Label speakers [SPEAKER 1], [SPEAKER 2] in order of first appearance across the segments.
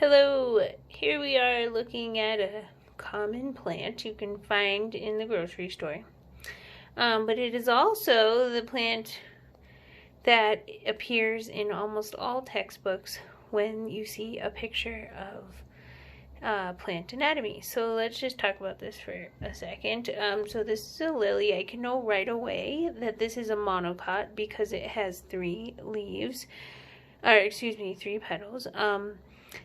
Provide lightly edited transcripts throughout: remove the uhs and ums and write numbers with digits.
[SPEAKER 1] Hello, here we are looking at a common plant you can find in the grocery store. But it is also the plant that appears in almost all textbooks when you see a picture of plant anatomy. So let's just talk about this for a second. So this is a lily. I can know right away that this is a monocot because it has three petals.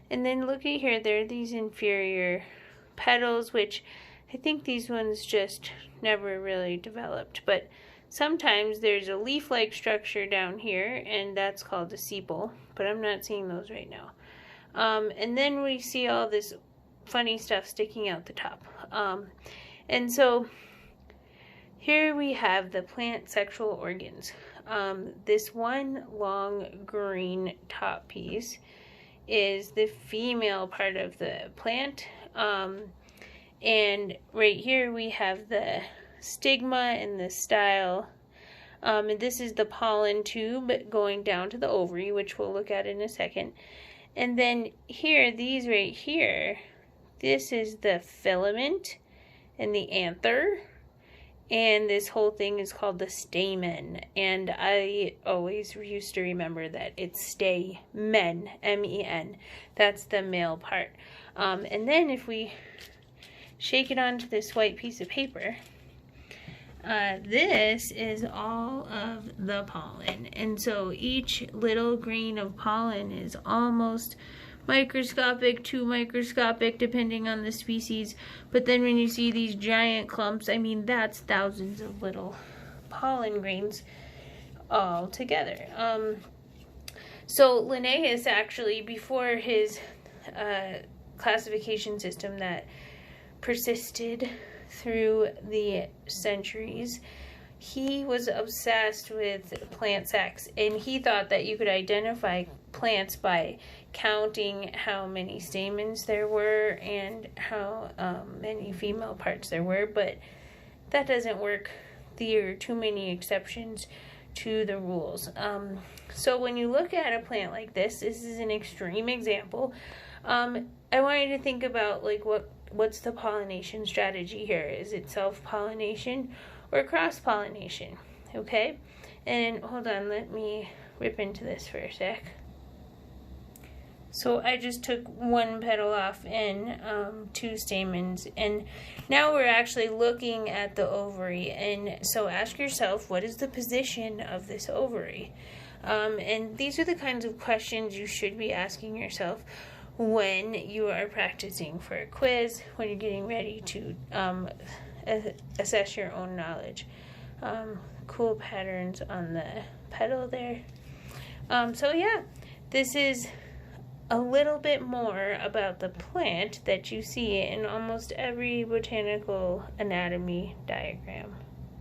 [SPEAKER 1] And then looky here, there are these inferior petals, which I think these ones just never really developed. But sometimes there's a leaf-like structure down here, and that's called a sepal, but I'm not seeing those right now. And then we see all this funny stuff sticking out the top. And so here we have the plant sexual organs. This one long green top piece is the female part of the plant, and right here we have the stigma and the style, and this is the pollen tube going down to the ovary, which we'll look at in a second. And then here, these right here, this is the filament and the anther, and this whole thing is called the stamen. And I always used to remember that it's stamen, M-E-N. That's the male part. And then if we shake it onto this white piece of paper, this is all of the pollen. And so each little grain of pollen is almost microscopic to microscopic depending on the species, but then when you see these giant clumps, I mean that's thousands of little pollen grains all together. So Linnaeus actually, before his classification system that persisted through the centuries, he was obsessed with plant sex, and he thought that you could identify plants by counting how many stamens there were and how many female parts there were, but that doesn't work. There are too many exceptions to the rules. So when you look at a plant like this is an extreme example. I want you to think about like what's the pollination strategy here? Is it self-pollination or cross-pollination? Okay, and hold on, let me rip into this for a sec. So I just took one petal off and two stamens, and now we're actually looking at the ovary. And so ask yourself, what is the position of this ovary? And these are the kinds of questions you should be asking yourself when you are practicing for a quiz, when you're getting ready to assess your own knowledge. Cool patterns on the petal there. So yeah, this is a little bit more about the plant that you see in almost every botanical anatomy diagram.